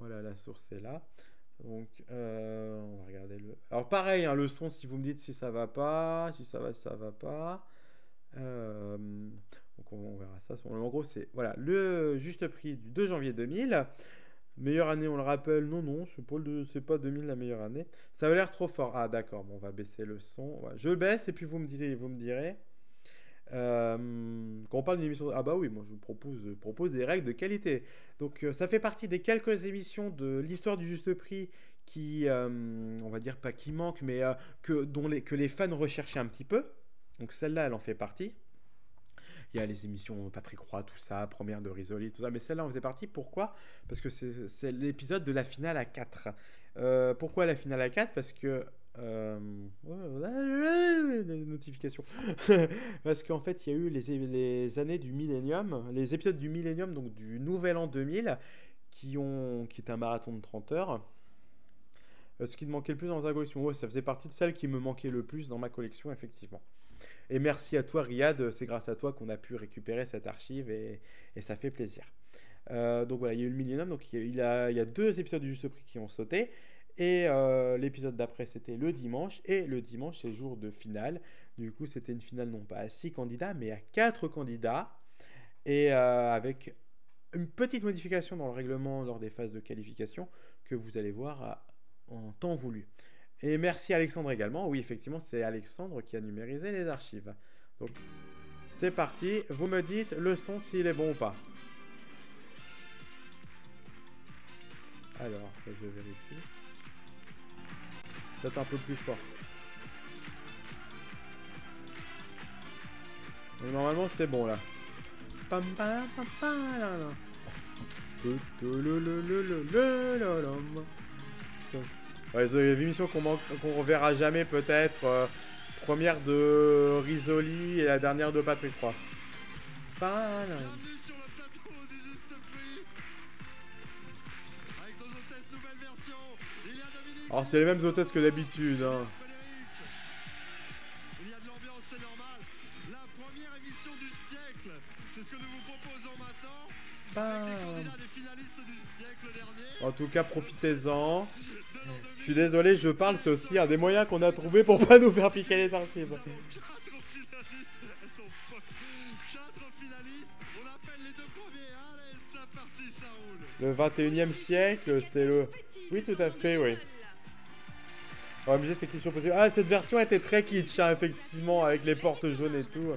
Voilà, la source est là. Donc, on va regarder le. Alors, pareil, hein, le son, si vous me dites si ça va pas, si ça va pas. Donc, on verra ça. En gros, c'est voilà, le juste prix du 2 janvier 2000. Meilleure année, on le rappelle. Non, non, c'est pas 2000 la meilleure année. Ça a l'air trop fort. Ah, d'accord. Bon, on va baisser le son. Ouais, je le baisse et puis vous me direz. Quand on parle d'une émission, ah bah oui, moi je propose des règles de qualité. Donc ça fait partie des quelques émissions de l'histoire du juste prix qui, on va dire pas qui manquent, mais que les fans recherchaient un petit peu. Donc celle-là, elle en fait partie. Il y a les émissions Patrick Roy, tout ça, première de Risoli, tout ça, mais celle-là en faisait partie. Pourquoi? Parce que c'est l'épisode de la finale à 4. Pourquoi la finale à 4? Parce que notification. Parce qu'en fait, il y a eu les années du millénium, les épisodes du millénium, donc du nouvel an 2000, qui est un marathon de 30 heures. Ce qui te manquait le plus dans ta collection, ouais, ça faisait partie de celles qui me manquaient le plus dans ma collection, effectivement. Et merci à toi, Riyad, c'est grâce à toi qu'on a pu récupérer cette archive et ça fait plaisir. Donc voilà, il y a eu le millénium, donc il y a deux épisodes du Juste Prix qui ont sauté. Et l'épisode d'après, c'était le dimanche. Et le dimanche, c'est le jour de finale. Du coup, c'était une finale non pas à 6 candidats, mais à 4 candidats. Et avec une petite modification dans le règlement lors des phases de qualification que vous allez voir en temps voulu. Et merci Alexandre également. Oui, effectivement, c'est Alexandre qui a numérisé les archives. Donc, c'est parti. Vous me dites le son s'il est bon ou pas. Alors, je vérifie. Peut-être un peu plus fort. Donc, normalement, c'est bon là. Pam pam pam pam là là. Ouais, c'est une émission qu'on reverra jamais peut-être. Première de Risoli et la dernière de Patrick Roy. Bienvenue sur le plateau du Juste Prix. Avec nos hôtesses nouvelle version. Il y a Dominique. Alors c'est les mêmes hôtesses que d'habitude. Hein. Il y a de l'ambiance, c'est normal. La première émission du siècle. C'est ce que nous vous proposons maintenant. Avec les candidats des finalistes du siècle dernier. En tout cas, profitez-en. Je suis désolé, je parle, c'est aussi un des moyens qu'on a trouvé pour pas nous faire piquer les archives. Nous avons 4 finalistes. Elles sont folles. 4 finalistes. On appelle les deux premiers. Allez, c'est parti, ça roule. Le 21e siècle, c'est le... Oui, tout à fait, oui. OMG, c'est question possible. Ah, cette version était très kitsch, hein, effectivement, avec les portes jaunes et tout.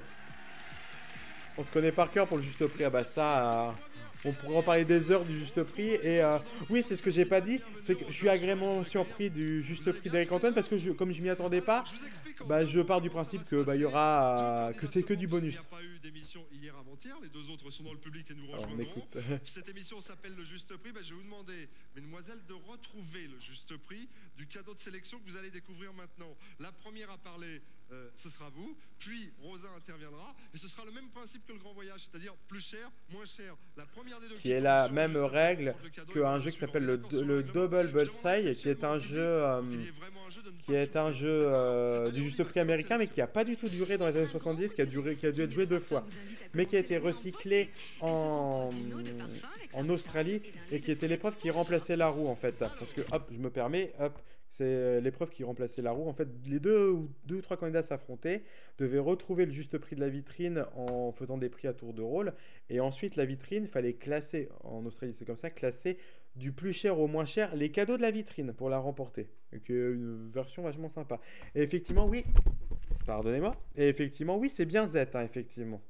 On se connaît par cœur pour le juste prix. Ah bah ça... on pourrait en parler des heures du juste prix. Et oui, c'est ce que j'ai pas dit. C'est que je suis agréablement surpris du juste prix d'Eric Antoine parce que comme je m'y attendais pas, bah, je pars du principe que bah, y aura que c'est que du bonus. Il n'y a pas eu d'émission hier avant-hier. Les deux autres sont dans le public et nous Alors, on rejoindront. écoute. Cette émission s'appelle le Juste Prix. Bah, je vais vous demander, mesdemoiselles, de retrouver le Juste Prix du cadeau de sélection que vous allez découvrir maintenant. La première à parler, ce sera vous. Puis Rosa interviendra et ce sera le même principe que le Grand Voyage, c'est-à-dire plus cher, moins cher. La première des deux Qui est la même règle qu'un jeu qui s'appelle le Double Bullseye, qui est un jeu du juste prix américain, mais qui n'a pas du tout duré dans les années 70, qui a dû être joué 2 fois, mais qui a été recyclé en Australie et qui était l'épreuve qui remplaçait la roue en fait. Parce que hop, je me permets, hop. C'est l'épreuve qui remplaçait la roue. En fait, les deux ou trois candidats s'affrontaient, devaient retrouver le juste prix de la vitrine en faisant des prix à tour de rôle. Et ensuite, la vitrine, fallait classer, en Australie c'est comme ça, classer du plus cher au moins cher les cadeaux de la vitrine pour la remporter. Donc une version vachement sympa. Et effectivement, oui, pardonnez-moi, et effectivement, oui, c'est bien Z, hein, effectivement.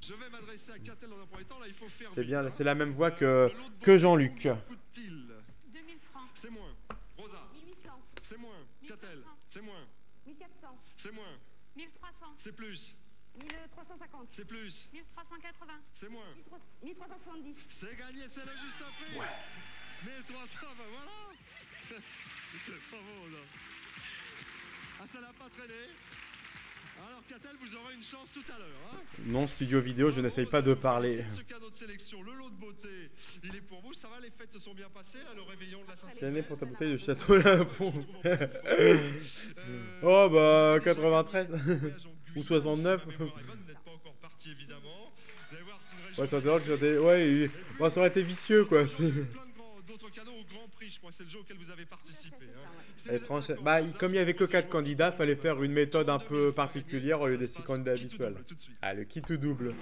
Je vais m'adresser à Catel dans un premier temps. Là, il faut faire C'est vite, bien, hein. c'est la même voix que Jean-Luc. Coûte-t-il ? 2000 francs. C'est moins. Rosa. 1800. C'est moins. Catel. 1500. C'est moins. 1400. C'est moins. 1300. C'est plus. 1350. C'est plus. 1380. C'est moins. 1370. C'est gagné, c'est le juste prix. 1300, ben voilà. Bravo, Rosa. Ah, ça n'a pas traîné. Alors, Catel, vous aurez une chance tout à l'heure. Hein. Non, studio vidéo, je n'essaye pas de parler. Ce cadeau de sélection, le lot de beauté, il est pour vous. Ça va, les fêtes se sont bien passées, là, le réveillon de la Saint-Sylvestre. Quelle année pour ta bouteille de Château Lapon? Oh bah 93 ou 69. Vous n'êtes pas encore parti, évidemment. Vous allez voir, c'est une Ouais, ça aurait été drôle, ouais, bon, ça aurait été vicieux, quoi. Plein d'autres cadeaux au Grand Prix, je crois. C'est le jeu auquel vous avez participé. C'est ça, Hein. ouais. Si Les vous êtes tranches- d'accord, Bah, Rosa, comme il y avait que 4 numéro candidats, deux, fallait faire une méthode un 32 000 peu francs à particulière au lieu gagner. des Ça 6 se candidats passe qui tout habituels. double, tout de suite. Ah, le qui tout double.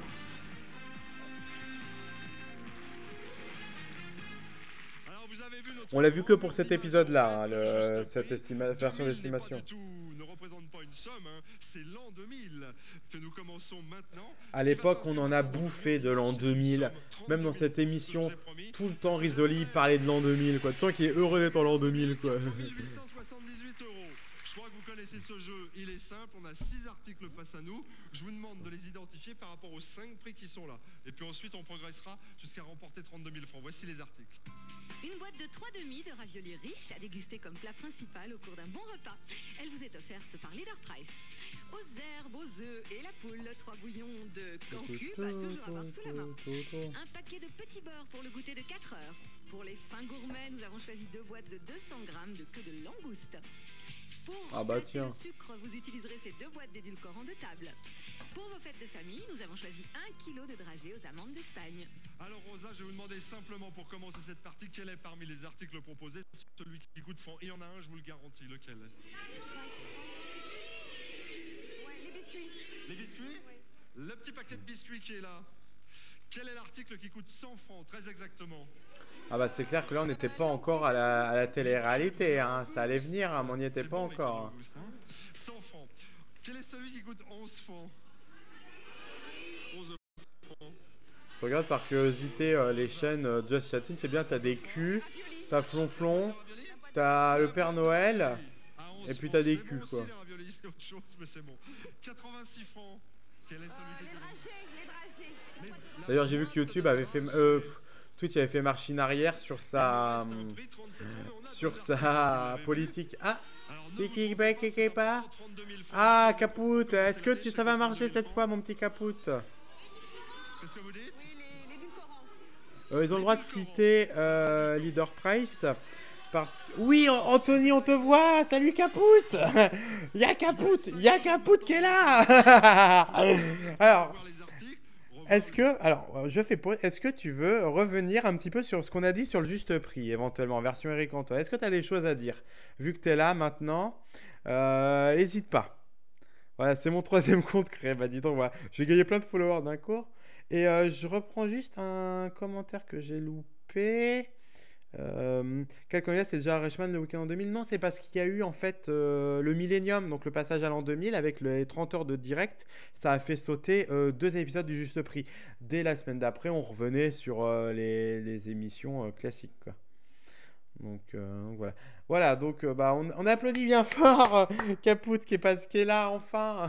Alors, vous avez vu notre On l'a vu que pour cet image, épisode-là, en fait, hein, juste cette prix. version 2000 d'estimation. n'est pas du tout- ne représente pas une somme, hein. C'est l'an 2000 que nous commençons maintenant. À l'époque, on en a bouffé de l'an 2000. Même dans cette émission, tout le temps Risoli parlait de l'an 2000, quoi. Tu sens qu'il est heureux d'être en l'an 2000, quoi. 1878 euros. Je crois que vous connaissez ce jeu, il est simple, on a 6 articles face à nous. Je vous demande de les identifier par rapport aux 5 prix qui sont là. Et puis ensuite, on progressera jusqu'à remporter 32 000 francs. Voici les articles. Une boîte de 3 demi de raviolis riches à déguster comme plat principal au cours d'un bon repas. Elle vous est offerte par Leader Price. Aux herbes, aux œufs et la poule, 3 bouillons de cancu, à toujours avoir sous la main. Un paquet de petits beurres pour le goûter de 4 heures. Pour les fins gourmets, nous avons choisi 2 boîtes de 200 grammes de queue de langouste. Pour Ah bah remplacer tiens. le sucre, vous utiliserez ces 2 boîtes d'édulcorants de table. Pour vos fêtes de famille, nous avons choisi 1 kg de dragées aux amandes d'Espagne. Alors Rosa, je vais vous demander simplement pour commencer cette partie, quel est parmi les articles proposés celui qui coûte 100? Il y en a un, je vous le garantis, lequel? Ouais, les biscuits. Les biscuits? Le petit paquet de biscuits qui est là. Quel est l'article qui coûte 100 francs, très exactement? Ah bah c'est clair que là on n'était pas encore à la télé-réalité, hein. Ça allait venir, hein, mais on n'y était C'est pas bon, avec le encore. langouste, hein. 100 francs. Quel est celui qui coûte 11 francs? 11 francs. Je regarde par curiosité les chaînes Just Chatting, c'est bien, t'as des culs, t'as Flonflon, t'as le Père Noël, À 11 et puis francs, t'as des c'est culs, bon quoi. aussi, les raviolis, c'est autre chose, mais c'est bon. 86 francs. Quel est celui qui Les coûte dragées, les dragées. Les- D'ailleurs j'ai vu que YouTube avait fait... Twitch avait fait marche in arrière sur sa... sur sa politique. Ah, Kiki pas. Ah, Caput, est-ce que ça va marcher cette fois, mon petit Caput? Qu'est-ce que vous dites? Oui, les édulcorants. Ils ont le droit de citer Leader Price. Parce que... Oui, Anthony, on te voit. Salut Caput. Il y a Caput qui est là. Alors, est-ce que tu veux revenir un petit peu sur ce qu'on a dit sur le juste prix, éventuellement, version Eric Antoine? Est-ce que tu as des choses à dire? Vu que tu es là maintenant, n'hésite pas. Voilà, c'est mon 3e compte créé. Bah dis donc, voilà. J'ai gagné plein de followers d'un coup. Et je reprends juste un commentaire que j'ai loupé. Quel candidat c'est déjà Reichmann le week-end en 2000? Non, c'est parce qu'il y a eu en fait le Millennium, donc le passage à l'an 2000 avec les 30 heures de direct. Ça a fait sauter 2 épisodes du juste prix. Dès la semaine d'après, on revenait sur les émissions classiques, quoi. Donc voilà. Voilà, donc bah, on applaudit bien fort Caput qui est là enfin.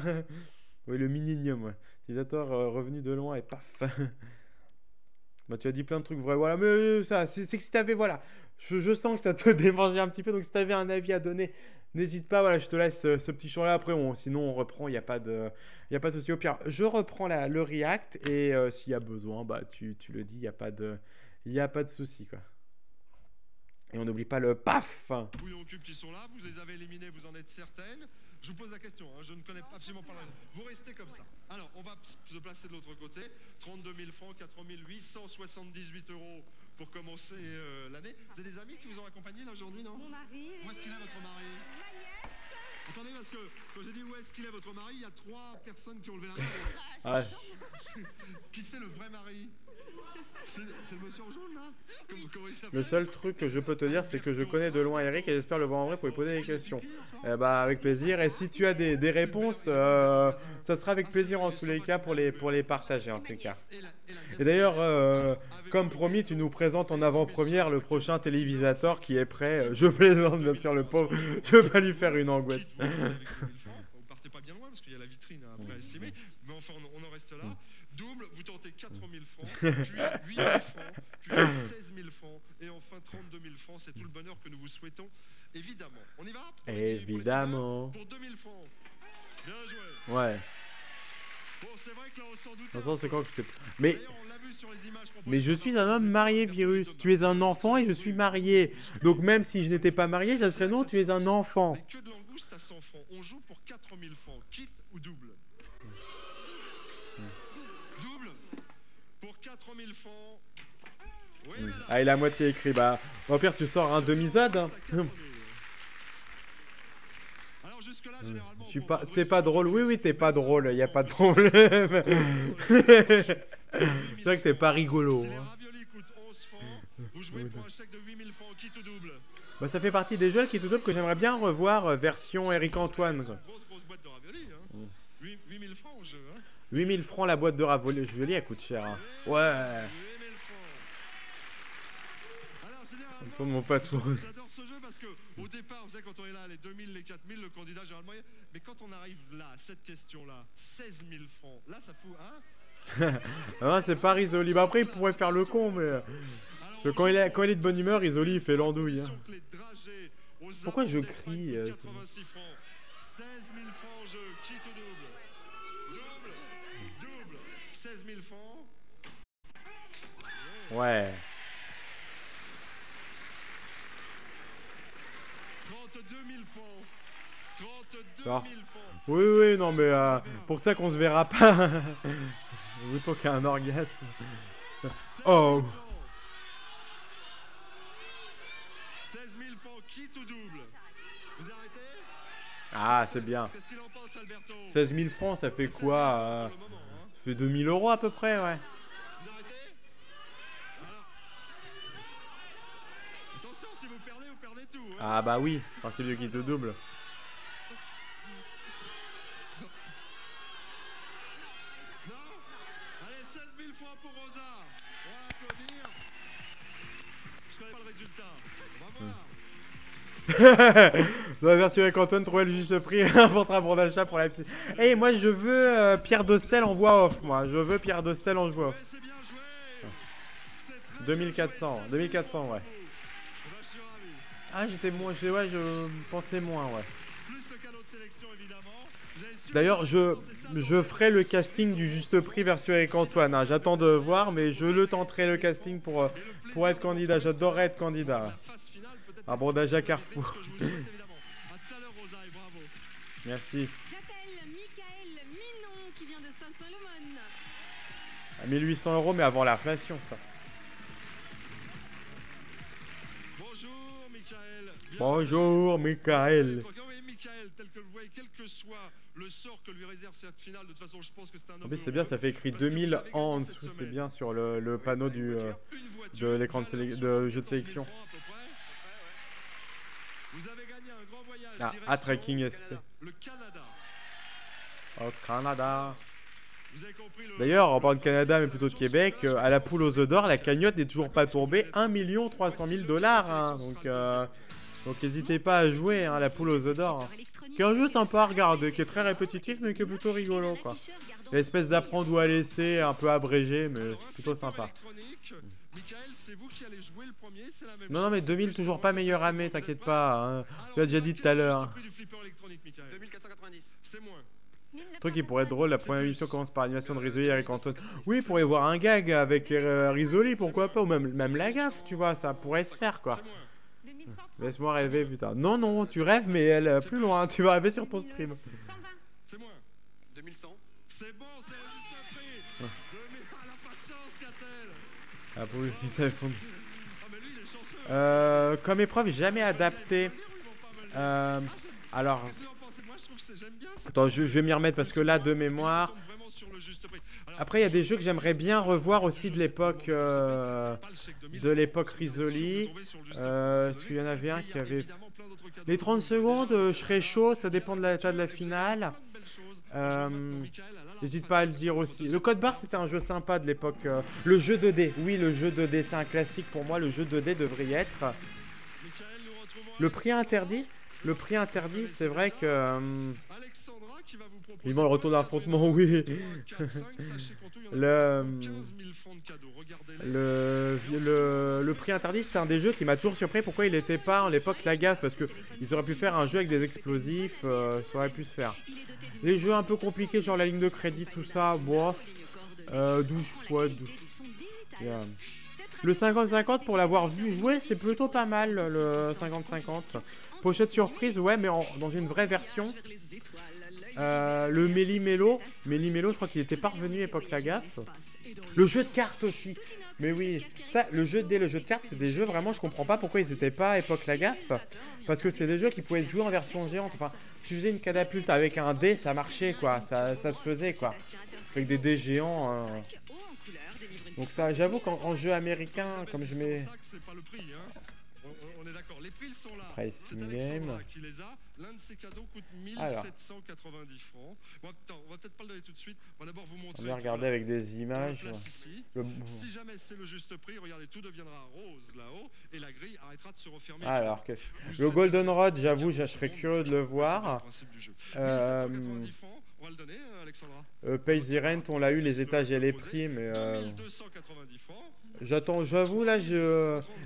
Oui, le Millennium, ouais. Utilisateur revenu de loin et paf. Bah, tu as dit plein de trucs vrais, voilà, mais ça, c'est que si t'avais, voilà, je sens que ça te démangeait un petit peu, donc si t'avais un avis à donner, n'hésite pas, voilà, je te laisse ce petit champ-là, après, sinon on reprend, il n'y a pas de souci. Au pire, je reprends le react, et s'il y a besoin, bah, tu le dis, il n'y a pas de souci, quoi. Et on n'oublie pas le paf. Bouillon cube qui sont là, vous les avez éliminés, vous en êtes certaine? Je vous pose la question, hein, je ne connais absolument pas la réponse. Vous restez comme ça. Alors, on va se placer de l'autre côté. 32 000 francs, 4 878 euros pour commencer l'année. Vous avez des amis qui vous ont accompagné là aujourd'hui, non? Mon mari. Où est-ce qu'il est votre mari? Ma nièce. Attendez, parce que quand j'ai dit où est-ce qu'il est votre mari, il y a 3 personnes qui ont levé la main. Ah, Qui c'est le vrai mari? C'est le monsieur en jaune là? Comment il s'appelle? le seul truc que je peux te dire, c'est que je connais de loin Eric et j'espère le voir en vrai pour lui poser des questions. Bah, avec plaisir. Et si tu as des réponses, ça sera avec plaisir en tous les cas pour les partager en tout cas. Et d'ailleurs, comme promis, tu nous présentes en avant-première le prochain télévisateur qui est prêt. Je plaisante bien sûr le pauvre. Je veux pas lui faire une angoisse. Vous partez pas bien loin parce qu'il y a la vitrine après à estimer. Mais enfin, on en reste là. Double, vous tentez 4 000 francs, puis 8 000 francs, puis 16 000 francs, et enfin 32 000 francs. C'est tout le bonheur que nous vous souhaitons, évidemment. On y va? Évidemment. Pour 2 000 francs. Bien joué. Ouais. Bon, c'est vrai que là, on s'en doute. De toute façon, c'est quand que je t'ai... Mais... D'ailleurs, on l'a vu sur les images proposées Mais je par suis Vincent, un homme marié, Virus. Tu es un enfant et je suis marié. Donc même si je n'étais pas marié, ça serait non, tu es un enfant. Mais que de langouste à 100 francs. On joue pour 4 000 francs. Quitte ou double? Double. Pour 4 3000 francs. Oui, mais là, Ah, il a à moitié écrit. Bah, au pire, tu sors un demi-zode. Hein. Alors jusque-là, généralement, Je suis on pas... prend T'es brut. pas drôle. Oui, oui, t'es pas drôle. Y a pas de problème. C'est vrai que t'es pas rigolo. Si les Hein. raviolis coûtent 11 francs, vous jouez pour un chèque de 8000 francs, qui tout double. Bah, ça fait partie des jeux qui tout double que j'aimerais bien revoir version Eric Antoine. Quoi. Grosse boîte de raviolis, hein. 8000 francs au jeu, hein. 8000 francs la boîte de raviolis, elle coûte cher. Hein. Ouais. 8000 francs. Alors, généralement, Tourne mon patou. j'adore ce jeu parce que au départ, vous savez, quand on est là, les 2000, les 4000, le candidat généralement. Mais quand on arrive là, à cette question-là, 16 000 francs, là, ça fout, hein. Ah, c'est pas Risoli. Bah, après, il pourrait faire le con, mais. Alors, Parce que quand il est de bonne humeur, Risoli, il fait l'andouille. Hein. que les dragées aux Pourquoi je abords crie, d'Espagne c'est coûtent 86 francs. 16 000 francs au jeu, qui tout double. Double. 16 000 francs. Ouais. 32 000 francs. 32 Alors, 000 francs. Oui, oui, non, mais pour ça qu'on se verra pas. Bouton qui a un orgasme. Oh. 16 000 francs, qui tout double. Vous arrêtez? Ah, c'est bien. Qu'est-ce qu'il en pense, Alberto? 16 000 francs, ça fait quoi Pour le moment, hein. Ça fait 2000 € à peu près, ouais. Vous arrêtez? Alors. Attention, si vous perdez tout. Hein. Ah, bah oui, enfin, c'est mieux qu'il te double. Non? Allez, 16 000 francs pour Rosa. On va applaudir. Je connais pas le résultat. On va voir. Dans la version avec Antoine, trouver le juste prix, inventera un bon d'achat pour la psy. Hey, moi je veux Pierre Dostel en voix off, moi. Je veux Pierre Dostel en voix off. Ouais, c'est bien joué. C'est très 2400, bien joué. 2400, ouais. Eh ben, je suis ravi. Ah, j'étais moins, ouais, je pensais moins, ouais. Plus le cadeau de sélection, évidemment. Vous avez su- D'ailleurs, je ferai le casting du juste prix version avec Antoine. Hein. J'attends de voir, mais je le tenterai le casting pour être candidat. J'adorerais être candidat. La phase finale, peut-être Un brodage à Carrefour. que je vous le souhaite, évidemment. À tout à l'heure, Rosa, et bravo. Merci. J'appelle Michael Minon qui vient de Saint-Solomon. À 1800 €, mais avant l'inflation, ça. Bonjour, Michael. Bienvenue. Bonjour, Michael. Oui, Michael, tel que vous voyez, quel que soit le sort que lui réserve cette finale, de toute façon, je pense que c'est un homme. En plus, c'est bien, ça fait écrit 2000 ans en dessous. C'est bien sur le panneau de l'écran de jeu de sélection. Vous avez gagné un grand voyage. Ah, direction à Tracking SP. Le Canada. Au Canada. Vous avez compris le. D'ailleurs, en parlant de Canada, mais plutôt de Québec, à la poule aux œufs d'or, la cagnotte n'est toujours pas tombée. 1 300 000 $. Hein. Donc n'hésitez pas à jouer, hein, la poule aux œufs d'or. Qui est un jeu sympa à regarder, qui est très répétitif, mais qui est plutôt rigolo, quoi. L'espèce d'apprendre où à laisser, un peu abrégé, mais c'est plutôt sympa. Michael, c'est vous qui allez jouer le premier, c'est la même Non, non, mais 2000, toujours pas meilleur amé, t'inquiète pas. Hein. Tu l'as déjà dit tout à l'heure. 2490. C'est moins. Le truc qui pourrait être drôle, la première émission commence par l'animation de Risoli avec Antoine. Oui, il pourrait y avoir un gag avec Risoli, pourquoi pas, ou même la gaffe, tu vois, ça pourrait se faire, quoi. C'est moins. Laisse-moi rêver, putain. Non, non, tu rêves, mais elle plus loin, tu vas rêver sur ton stream. C'est moins. 2100. C'est bon, c'est le juste prix. 2000. Ah, elle a pas de chance, qu'a-t-elle? Ah, pour lui qui savait répondre. Ah, mais lui, il est chanceux. Comme épreuve, jamais adapté. Alors, Qu'est-ce que vous en pensez? Moi, je trouve que j'aime bien ça. attends, je vais m'y remettre parce que là, de mémoire. Vraiment sur le juste prix. Alors, Après, il y a des jeux que j'aimerais bien revoir aussi de l'époque Risoli. Parce qu'il y en avait un qui avait. Les 30 secondes, je serais chaud, ça dépend de l'état de la finale. N'hésite pas à le dire aussi. Le Code Barre, c'était un jeu sympa de l'époque. Le jeu 2D, oui, le jeu 2D, c'est un classique pour moi. Le jeu 2D devrait y être. Le prix interdit. Le prix interdit, c'est vrai que. Alexandra qui va vous proposer Vivement le retour d'affrontement, oui. 4, 5, sachez qu'en tout, il y en a Le. 15 000 francs de cadeaux. Regardez-les. Le prix interdit, c'était un des jeux qui m'a toujours surpris. Pourquoi il n'était pas à l'époque la gaffe? Parce qu'ils auraient pu faire un jeu avec des explosifs, ça aurait pu se faire. Les jeux un peu compliqués, genre la ligne de crédit, tout ça, bof. Douche, ouais, douche. Yeah. Le 50-50, pour l'avoir vu jouer, c'est plutôt pas mal, le 50-50. Pochette surprise, ouais, mais dans une vraie version. Le Méli-Mélo, je crois qu'il était pas revenu à l'époque la gaffe. Le jeu de cartes aussi. Mais oui, ça, le jeu de cartes, c'est des jeux vraiment, je comprends pas pourquoi ils n'étaient pas à époque la gaffe. Parce que c'est des jeux qui pouvaient se jouer en version géante. Enfin, tu faisais une catapulte avec un dé, ça marchait quoi, ça se faisait quoi. Avec des dés géants. Donc ça, j'avoue qu'en jeu américain, comme je mets... C'est pas le prix, hein. On est d'accord, les prix ils sont là. Price C'est game. Alexandra qui les a. L'un de ces cadeaux coûte 1790 francs. Bon, attends, on va peut-être pas le donner tout de suite. On va d'abord vous montrer. On va regarder avec des images. Place ici. Le- Si jamais c'est le juste prix, regardez, tout deviendra rose là-haut et la grille arrêtera de se refermer. Alors, le Golden Rod, j'avoue, je serais curieux de le voir. C'est le principe du jeu. 1790 francs, on va le donner, Alexandra. Pay the Rent, on l'a eu, les étages et les prix, mais... 2290 francs. J'attends, j'avoue, là,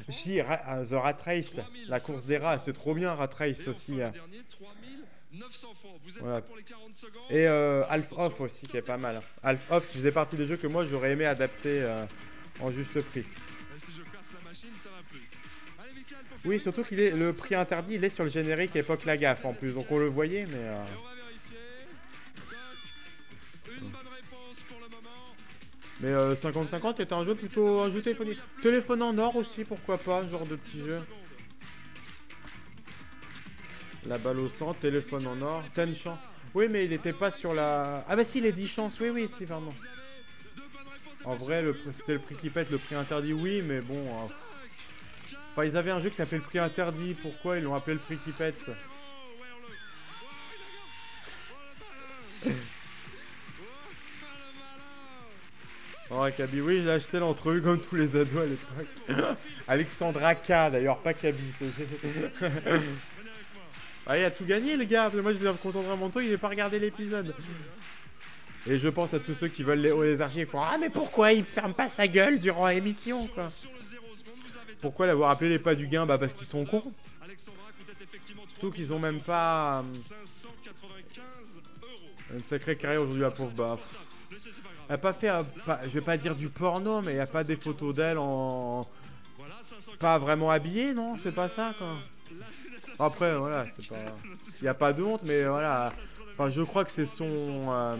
si, The Rat Race, la course des rats, c'est trop bien, Rat Race Et aussi. enfin, le dernier, 3900 francs. Vous êtes Voilà. prêts pour les 40 secondes? Et Half Off aussi, qui est pas mal. Half Off, qui faisait partie des jeux que moi, j'aurais aimé adapter en juste prix. Et si je casse la machine, ça va plus. Allez, Mickaël, pour Oui, finir, surtout qu'il est le prix interdit, il est sur le générique époque la gaffe en plus, donc on le voyait, mais... Et on va vérifier. Toc. Une bonne réponse pour le moment. Mais 50-50 était un jeu plutôt un jeu téléphonique. Téléphone en or aussi, pourquoi pas, ce genre de petit jeu. La balle au centre, téléphone en or, 10 chances. Oui, mais il n'était pas sur la... Ah bah si, les 10 chances, oui, oui, si, pardon. En vrai, c'était le prix qui pète, le prix interdit, oui, mais bon... Enfin, ils avaient un jeu qui s'appelait le prix interdit, pourquoi ils l'ont appelé le prix qui pète? Oh, Kaby, oui, j'ai acheté l'entrevue comme tous les ados à l'époque. Alexandra K, d'ailleurs, pas Kaby. Ah, il a tout gagné, le gars. Moi, je me content vraiment de toi, il n'a pas regardé l'épisode. Et je pense à tous ceux qui veulent les archives. Ils font, ah, mais pourquoi il ferme pas sa gueule durant l'émission, quoi? Pourquoi l'avoir appelé les pas du gain? Bah, parce qu'ils sont cons. Surtout qu'ils ont même pas. Une sacrée carrière aujourd'hui, la pauvre. Bah. Elle a pas fait, je vais pas dire du porno, mais il n'y a pas des photos d'elle en... Pas vraiment habillée, non? C'est pas ça, quoi. Après, voilà, c'est pas... Il n'y a pas de honte, mais voilà. Enfin, je crois que c'est son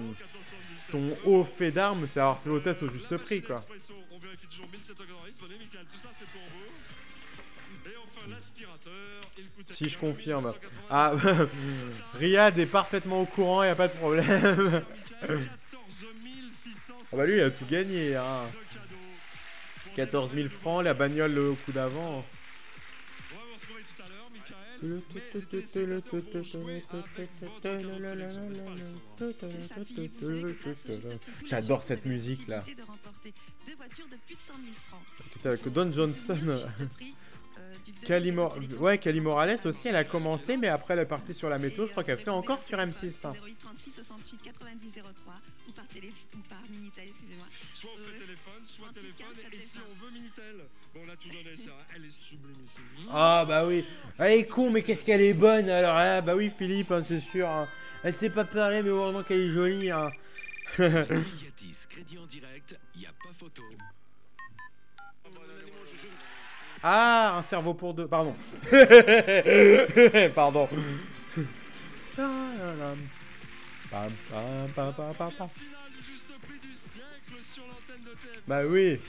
haut fait d'armes, c'est avoir fait l'hôtesse au juste prix, quoi. On vérifie toujours 1790. Venez, Mickaël, tout ça c'est pour vous. Et enfin, l'aspirateur, il coûte... Si, je confirme. Ah, Riyad est parfaitement au courant, il n'y a pas de problème. Ah bah lui il a tout gagné hein. 14 000 francs, la bagnole le coup d'avant. J'adore cette musique là. Avec Don Johnson. Cali Morales aussi, elle a commencé, mais après elle est partie sur la météo. Je crois qu'elle fait encore sur M6. Hein. 0836 68 90 03 ou par téléphone ou par Minitel, excusez-moi. Soit on fait téléphone, soit téléphone, et si on veut Minitel. Bon, on a tout donné, ça. Elle est sublime ici. Ah bah oui. Elle est con, mais qu'est-ce qu'elle est bonne alors. Ah, bah oui, Philippe, hein, c'est sûr. Hein. Elle sait pas parler, mais heureusement qu'elle est jolie. Hein. Négatif, crédit en direct, y a pas photo. Ah, un cerveau pour deux. Pardon. Pardon. Bah oui.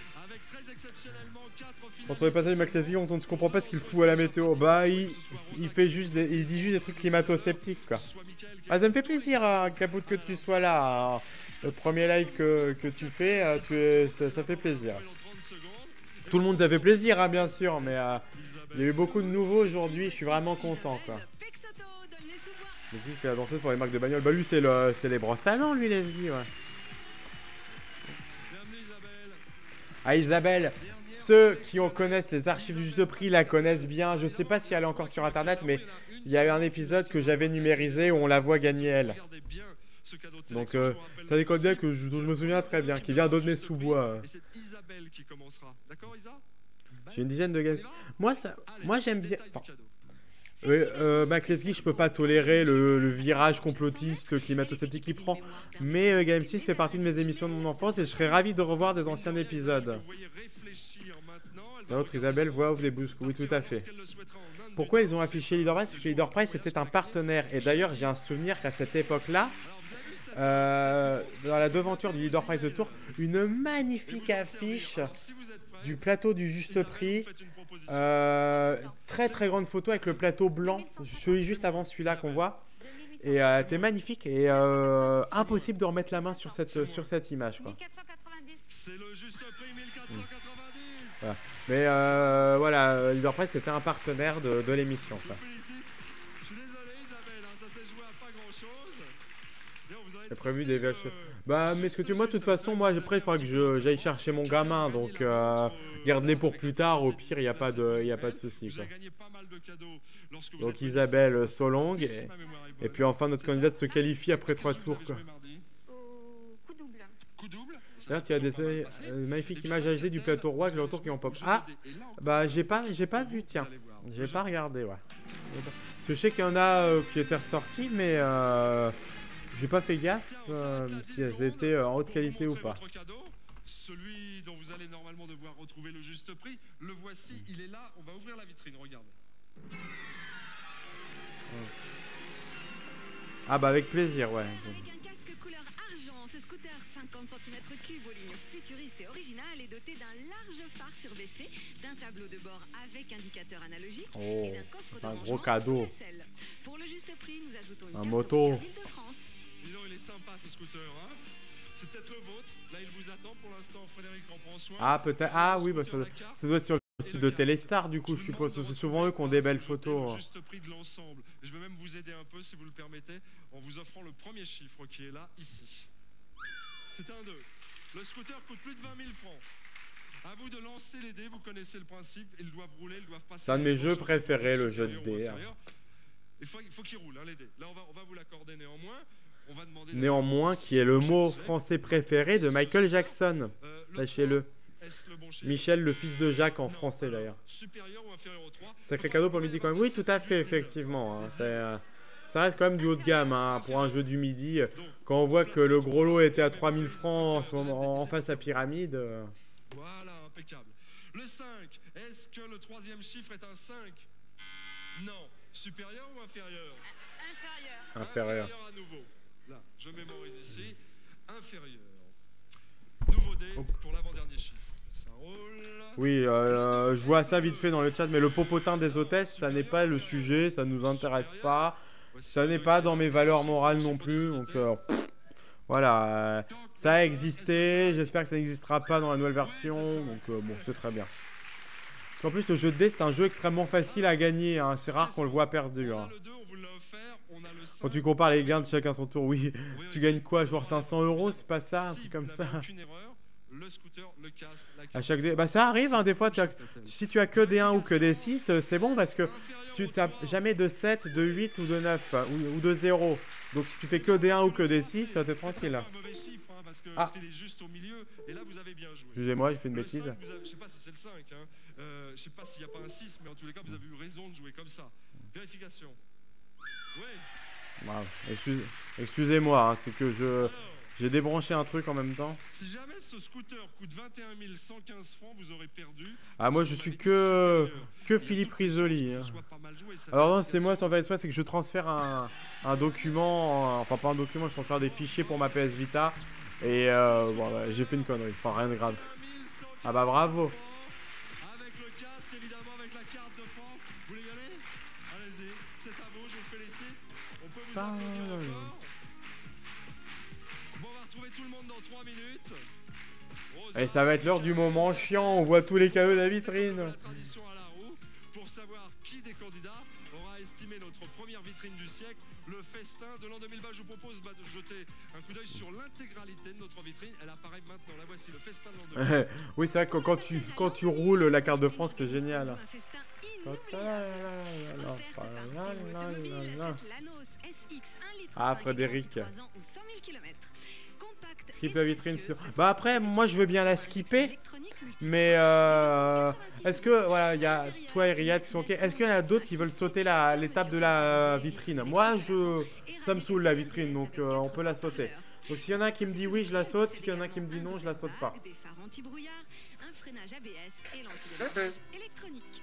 Quand on est passé du Max Leslie, on ne se comprend pas ce qu'il fout à la météo. Bah il fait juste il dit juste des trucs climato-sceptiques quoi. Ah ça me fait plaisir hein, Capoute que tu sois là. Hein. Le premier live que tu fais, ça fait plaisir. Tout le monde ça fait plaisir hein, bien sûr, mais il y a eu beaucoup de nouveaux aujourd'hui, je suis vraiment content quoi. Leslie fait la danseuse pour les marques de bagnole. Bah lui c'est les brosses à dents lui Leslie ouais. Ah Isabelle, ceux qui connaissent les archives du Juste Prix la connaissent bien. Je sais pas si elle est encore sur internet, mais il y a eu un épisode que j'avais numérisé où on la voit gagner elle. Donc ça déconne bien dont je me souviens très bien, qui vient d'Aulnay-sous-Bois. J'ai une dizaine de gars. Moi j'aime bien. Enfin, Mac Leslie, je peux pas tolérer le virage complotiste climato-sceptique qu'il prend, mais Game 6 fait partie de mes émissions de mon enfance et je serais ravi de revoir des anciens épisodes. L'autre Isabelle voit ouvre des bousques, oui tout à fait. Pourquoi ils ont affiché Leader Price? Parce que Leader Price était un partenaire, et d'ailleurs j'ai un souvenir qu'à cette époque-là, dans la devanture du Leader Prize de Tours, une magnifique affiche du plateau du Juste Prix. Très très grande photo avec le plateau blanc. Je suis juste avant celui-là qu'on voit. Et t'es magnifique et impossible de remettre la main sur cette image, quoi. 1490. C'est le juste prix 1490. Voilà. Mais voilà, Leader Prize c'était un partenaire de l'émission, Je quoi. vous félicite. Je suis désolé Isabelle, hein, ça s'est joué à pas grand chose. J'ai prévu des VHS. Bah, mais ce que tu moi, de toute façon, moi après il faudra que j'aille chercher mon gamin, donc garde-les pour plus tard. Au pire, il y a pas de souci, quoi. Donc Isabelle Solong et puis enfin notre candidate se qualifie après 3 tours, quoi. Au coup double. Coup double. D'ailleurs, tu as des magnifiques images HD du plateau roi avec le retour qui en pop. Ah, bah j'ai pas vu, tiens. J'ai pas regardé, ouais. Parce que je sais qu'il y en a qui étaient ressortis, mais j'ai pas fait gaffe si elles étaient en haute qualité ou pas. Celui dont vous allez normalement devoir retrouver le juste prix, le voici, il est là, on va ouvrir la vitrine, regarde. Ah bah avec plaisir, ouais. Avec un casque couleur argent, ce scooter 50 cm3 aux lignes futuristes et originales est doté d'un large phare surbaissé, d'un tableau de bord avec indicateur analogique Oh, et d'un coffre c'est de un rangement gros cadeau. sous la selle. Pour le juste prix, nous ajoutons une Un carte moto. pour Île-de-France. Dis donc, il est sympa ce scooter, hein. C'est peut-être le vôtre, là il vous attend pour l'instant, Frédéric en prend soin. Ah peut-être. Ah oui, bah ça doit être sur le site de Téléstar du coup, je suppose. C'est souvent eux qui ont des belles photos. Le juste prix de l'ensemble. Je vais même vous aider un peu si vous le permettez en vous offrant le premier chiffre qui est là, ici. C'est un 2. Le scooter coûte plus de 20 000 francs. À vous de lancer les dés, vous connaissez le principe, ils doivent rouler, ils doivent passer. C'est un de mes jeux préférés, le jeu de dés. Il faut qu'ils roulent, hein, les dés. Là, on va vous l'accorder néanmoins. On va demander Néanmoins, qui est le mot français préféré de Michael Jackson. Sachez-le. Michel, le fils de Jacques en français d'ailleurs. Supérieur ou inférieur au 3. Sacré cadeau pour le midi quand même. Oui, tout à fait, effectivement. Hein. Ça reste quand même du haut de gamme hein, pour un jeu du midi. Quand on voit que le gros lot était à 3000 francs en ce moment en face à Pyramide. Voilà, impeccable. Le 5, est-ce que le troisième chiffre est un 5? Non. Supérieur ou inférieur? Inférieur. Inférieur. À nouveau. Là, je mémorise ici. Inférieur. Nouveau dé pour l'avant-dernier chiffre. Ça roule. Oui, je vois ça vite fait dans le chat, mais le popotin des hôtesses, ça n'est pas le sujet, ça nous intéresse pas. Ça n'est pas dans mes valeurs morales non plus, donc voilà, ça a existé, j'espère que ça n'existera pas dans la nouvelle version, donc bon, c'est très bien. En plus, le jeu de dés, c'est un jeu extrêmement facile à gagner, hein. C'est rare qu'on le voit perdu. Hein. Quand tu compares les gains de chacun son tour, oui, tu gagnes quoi, genre 500 €, c'est pas ça, un truc comme ça. À chaque dé, bah ça arrive, hein, des fois, si tu as que des 1 ou que des 6, c'est bon parce que tu n'as jamais de 7, de 8 ou de 9 ou de 0. Donc si tu fais que des 1 ou que des 6, t'es tranquille. Ah, excusez-moi, j'ai fait une bêtise. Je sais pas si c'est le 5, hein. Je sais pas s'il n'y a pas un 6, mais en tous les cas, vous avez eu raison de jouer comme ça. Vérification. Oui. Wow. Excusez-moi, hein, c'est que j'ai débranché un truc en même temps. Si jamais ce scooter coûte 21 115 francs, vous aurez perdu. Ah, moi je suis que Philippe Risoli. Hein. Alors non, c'est moi sans faire exprès, c'est que je transfère un document, enfin pas un document, je transfère des fichiers pour ma PS Vita. Et bon, bah, j'ai fait une connerie, enfin rien de grave. Ah bah bravo. Avec le casque, évidemment, avec la carte de France. Vous voulez y aller? Allez-y, c'est à vous, je vous félicite. On peut vous applaudir encore. Bon, on va retrouver tout le monde dans 3 minutes. Et ça va être l'heure du moment chiant, on voit tous les cadeaux de la vitrine. La tradition à la roue, pour savoir qui des candidats aura estimé notre première vitrine du siècle, le festin de l'an 2000. Je vous propose de jeter un coup d'œil sur l'intégralité de notre vitrine. Elle apparaît maintenant, la voici, le festin de l'an 2000. Oui, c'est vrai que quand tu roules la carte de France, c'est génial. Un festin inoubliable. Offerte par Automobile, cette Lanos SX 1 litre Ah, 5, Frédéric. 3 ans ou 100 000 km. Compact Skip et la vitrine spacieuse. sur... Bah après, moi je veux bien la skipper. Électronique multi- Mais est-ce que, voilà, il y a toi et Riyad qui sont ok. Est-ce qu'il y en a d'autres qui veulent sauter l'étape de la vitrine? Moi, ça me saoule la vitrine, donc on peut la sauter. Donc s'il y en a un qui me dit oui, je la saute. S'il y en a un qui me dit non, je la saute pas. Des phares anti-brouillard, un freinage ABS et l'antidémarrage électronique.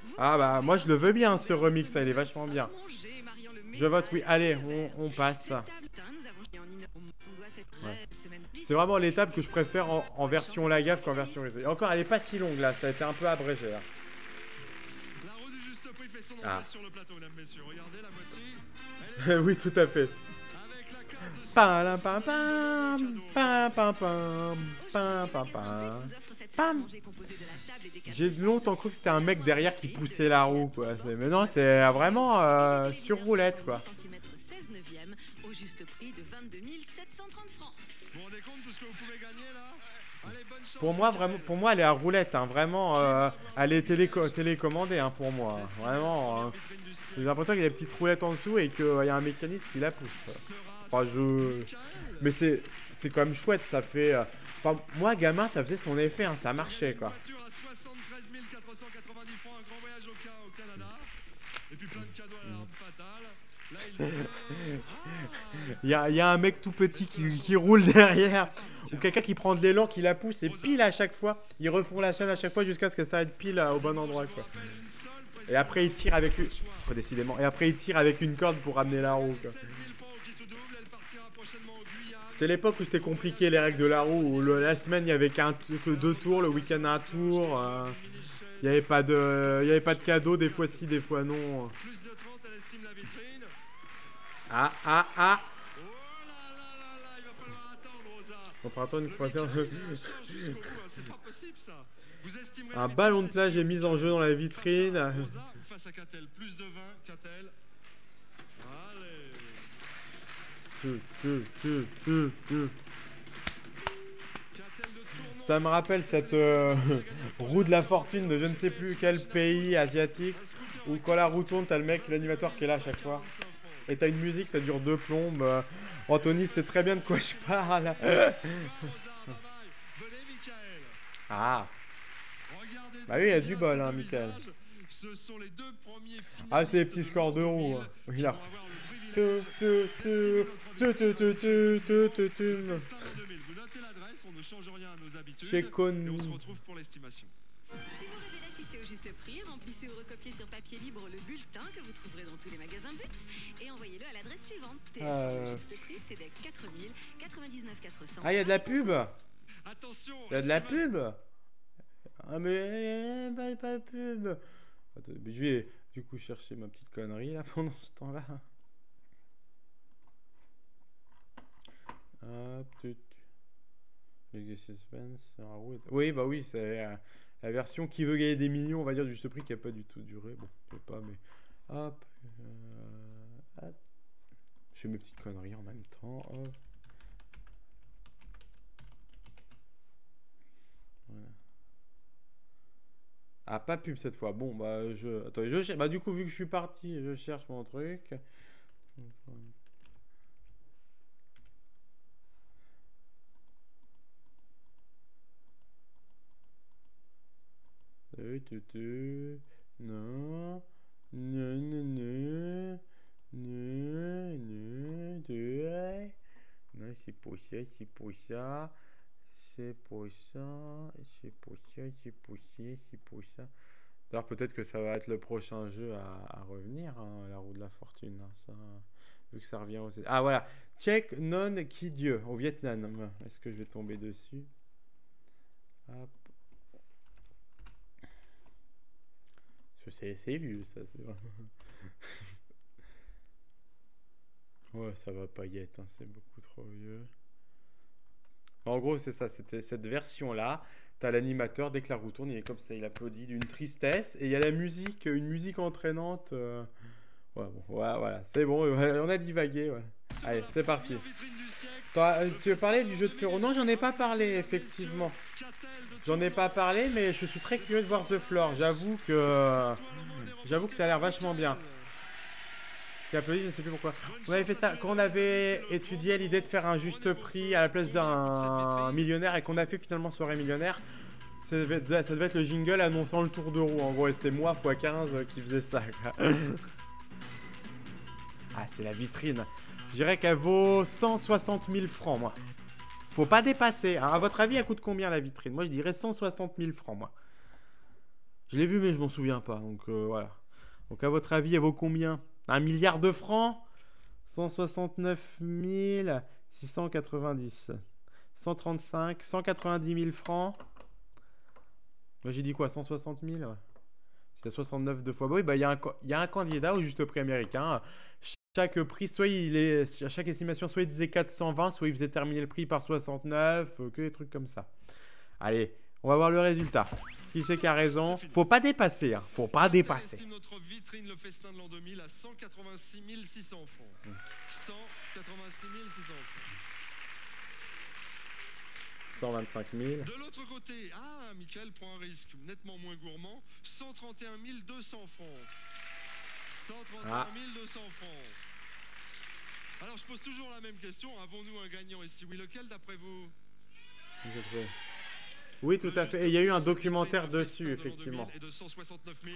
Vous Ah bah moi je le veux bien ce remix, ça, il est vachement bien. manger, Marion, le Je vote oui. métal Allez, vert. on passe. Cette table, nous avons en inox. C'est vraiment l'étape que je préfère en version Lagaffe qu'en version réseau. Et encore, elle est pas si longue là, ça a été un peu abrégé là. La roue du juste prix fait son entrée Ah. sur le plateau, mesdames, messieurs. Regardez, la voici. Elle est Oui, tout à fait. avec la carte de Pam, pam, pam, pam, pam, pam, pam, pam. Pam. J'ai longtemps cru que c'était un mec derrière qui poussait la roue, quoi. Mais non, c'est vraiment sur roulette, quoi. Au juste prix de 22 730 francs. Vous vous rendez compte de ce que vous pouvez gagner là? Allez, bonne chance. Pour moi, vraiment, pour moi, elle est à roulette, hein. Vraiment, elle est télécommandée, hein, pour moi. Vraiment, hein. J'ai l'impression qu'il y a des petites roulettes en dessous et qu'il y a un mécanisme qui la pousse. Enfin, mais c'est quand même chouette, ça fait... Enfin, moi, gamin, ça faisait son effet, hein, ça marchait, quoi. Voiture à 73 490 francs, un grand voyage au Canada. Et puis plein de cadeaux à l'arme fatale. Là, il dit, Il y a un mec tout petit qui roule derrière, ou quelqu'un qui prend de l'élan, qui la pousse, et pile à chaque fois. Ils refont la chaîne à chaque fois jusqu'à ce que ça aille pile au bon endroit, quoi. Et après, il tire avec une... Oh, décidément. Et après, il tire avec une corde pour ramener la roue, quoi. 16 000 francs au kit double, elle partira prochainement au Guyane. C'était l'époque où c'était compliqué les règles de la roue, où la semaine, il y avait que 2 tours, le week-end un tour. Il n'y avait pas de cadeaux, des fois si, des fois non. Plus de 30, elle estime la vitrine. Ah. Oh là là là là, il va falloir attendre, Rosa. On peut attendre une Le croisière. Michael, il la cherche jusqu'au bout, hein, c'est pas possible ça. Vous estimerez Un la ballon de vitrine plage est mis en jeu dans la vitrine. Rosa face à Catel, plus de 20, Catel. Allez. Catel de tournon. Ça me rappelle cette roue de la fortune de je ne sais plus quel pays asiatique, où quand la roue tourne, t'as le mec, l'animateur qui est là à chaque fois. Et t'as une musique, ça dure 2 plombes. Anthony sait très bien de quoi je parle. Rosa, bye bye. Venez, Michael. Ah, Regardez bah oui, il y a bien du bol, ces hein, deux Michael. visages. Ce sont les deux premiers Ah, c'est les finalistes petits de scores de l'an roue. 2000 Hein. Oui, qui là. vont avoir le Tu, privilège tu, tu, tu, tu, tu, tu, tu, tu, tu. de Destin de 2000. Vous notez l'adresse, on ne change rien à nos habitudes. Chez Et on se Connu. retrouve pour l'estimation. Si vous rêvez d'assister au juste prix, remplissez ou recopiez sur papier libre le bulletin que vous trouverez dans tous les magasins But et envoyez-le à l'adresse suivante. TF1 juste prix, CEDEX 4000, 99 400. Ah, il y a de la pub. Attention. Il y a de la pub. Ah, mais pas de pub. Attends, mais je vais du coup chercher ma petite connerie là pendant ce temps-là. Hop, le suspense. Oui, bah oui, c'est la version qui veut gagner des millions, on va dire, du juste prix qui a pas du tout duré. Bon, je sais pas, mais hop, hop. Je fais mes petites conneries en même temps. Hop. Voilà. Ah, pas pub cette fois. Bon, bah, attendez, bah, du coup, vu que je suis parti, je cherche mon truc. Non. Non, c'est pour ça, c'est pour ça. C'est pour ça, c'est pour ça, c'est pour ça, c'est pour ça. D'ailleurs, peut-être que ça va être le prochain jeu à revenir, hein, la roue de la fortune. Hein, ça, vu que ça revient aux... Ah, voilà. Check non qui Dieu au Vietnam. Est-ce que je vais tomber dessus? Hop. C'est vieux, ça, c'est vrai. Ouais, ça va pas y être, hein, c'est beaucoup trop vieux. En gros, c'est ça, c'était cette version-là. T'as l'animateur, dès que la roue tourne, il est comme ça, il applaudit d'une tristesse. Et il y a la musique, une musique entraînante. Ouais, bon, ouais, voilà, c'est bon, on a divagué. Ouais. Allez, c'est parti. Tu veux parler du jeu de Ferro? Non, j'en ai pas parlé, effectivement. J'en ai pas parlé, mais je suis très curieux de voir The Floor. J'avoue que ça a l'air vachement bien. Qui applaudit, je ne sais plus pourquoi. On avait fait ça quand on avait étudié l'idée de faire un juste prix à la place d'un millionnaire et qu'on a fait finalement soirée millionnaire. Ça devait être le jingle annonçant le tour de roue. En gros, et c'était moi x15 qui faisait ça. Quoi. Ah, c'est la vitrine. Je dirais qu'elle vaut 160 000 francs, moi. Faut pas dépasser. Hein. À votre avis, elle coûte combien la vitrine? Moi, je dirais 160 000 francs, moi. Je l'ai vu, mais je m'en souviens pas. Donc, voilà. Donc, à votre avis, elle vaut combien? 1 milliard de francs? 169 690. 135, 190 000 francs. Moi j'ai dit quoi, 160 000? Ouais. Il y a 69 deux fois. Bah oui, bah il y a un candidat au juste prix américain. Chaque prix, soit à chaque estimation, soit il disait 420, soit il faisait terminer le prix par 69, que des trucs comme ça. Allez, on va voir le résultat. Qui c'est qui a raison? Faut pas dépasser, hein. Faut pas dépasser. Estime notre vitrine le festin de l'an 2000 à 186 600 francs. 186 600 francs. 125 000. De l'autre côté, Michael prend un risque nettement moins gourmand, 131 200 francs. 131 200 francs. Alors je pose toujours la même question, avons-nous un gagnant ici? Oui, lequel d'après vous? Oui, tout à fait. Et il y a eu un documentaire dessus, effectivement. Et de 169 000.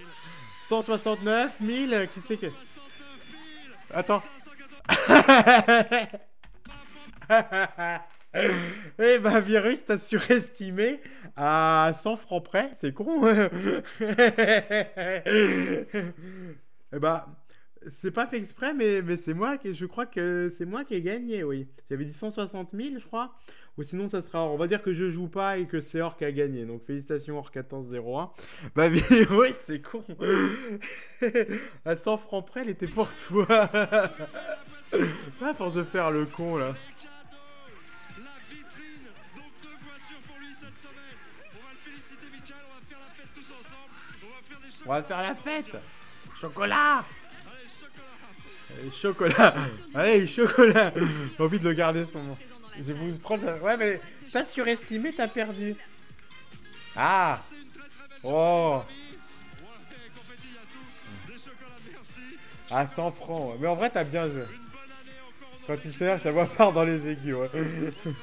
169 000, qui c'est que... Attends. Eh ben, Virus, t'as surestimé à 100 francs près, c'est con. Eh ben, c'est pas fait exprès, mais c'est moi qui, je crois que c'est moi qui ai gagné, oui. J'avais dit 160 000, je crois. Ou sinon, ça sera, on va dire que je joue pas et que c'est Or qui a gagné. Donc, félicitations Or 1401. Bah, oui, c'est con. À 100 francs près, elle était pour toi. À force de faire le con, là. La vitrine, donc 2 voitures pour lui cette semaine. On va le féliciter, Michael, on va faire la fête tous ensemble. On va faire des chocolats. On va faire la fête. Chocolat. Allez, Chocolat. chocolat. Allez, chocolat. J'ai envie de le garder son nom. J'ai voulu trop... Ouais, mais t'as surestimé, t'as perdu. Ah. C'est une très très belle Oh. ouais, confetti, il y a tout. Des chocolats, merci. À 100 francs. Ouais. Mais en vrai, t'as bien joué. Une bonne année encore. On Quand il s'énerve, ça voit part dans les aigus. Ouais. sera là tout le 15.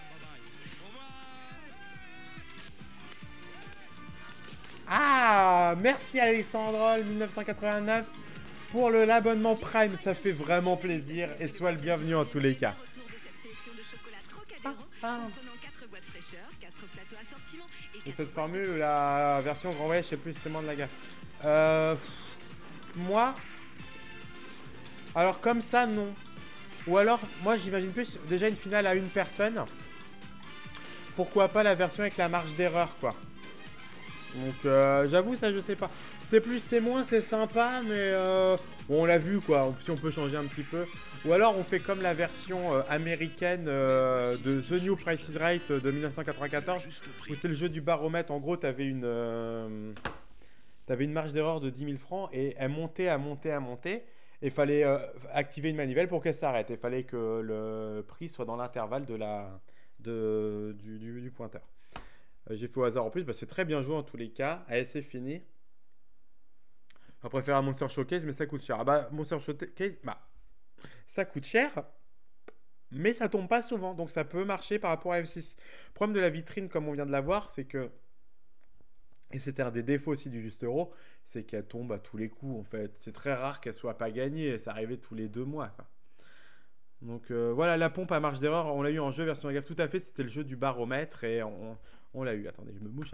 Bye bye. Au revoir. Ah, merci Alexandrol 1989 pour l'abonnement Prime, ça fait vraiment plaisir et sois le bienvenu en tous les cas. Retour de cette sélection de chocolat Trocadéro, comprenant 4 boîtes fraîcheur, 4 plateaux assortiments et Et 4 cette formule, la version grand voyage, je sais plus si c'est moins de la gaffe. Moi, alors comme ça, non. Ou alors, moi j'imagine plus déjà une finale à une personne. Pourquoi pas la version avec la marge d'erreur, quoi. Donc j'avoue, ça je sais pas. C'est plus, c'est moins, c'est sympa, mais bon, on l'a vu, quoi. Si on peut changer un petit peu. Ou alors on fait comme la version américaine de The New Price is Right de 1994, où c'est le jeu du baromètre. En gros, t'avais une marge d'erreur de 10 000 francs et elle montait à monter à monter. Et il fallait activer une manivelle pour qu'elle s'arrête. Il fallait que le prix soit dans l'intervalle du pointeur. J'ai fait au hasard en plus, bah, c'est très bien joué en tous les cas. Allez, c'est fini. On préfère un Monster Showcase, mais ça coûte cher. Ah bah, Monster Showcase, bah, ça coûte cher, mais ça tombe pas souvent, donc ça peut marcher par rapport à M6. Le problème de la vitrine, comme on vient de la voir, c'est que, et c'était un des défauts aussi du Juste Euro, c'est qu'elle tombe à tous les coups, en fait. C'est très rare qu'elle soit pas gagnée, ça arrivait tous les 2 mois, quoi. Donc voilà, la pompe à marge d'erreur, on l'a eu en jeu version gaffe, tout à fait, c'était le jeu du baromètre, et on l'a eu. Attendez, je me mouche.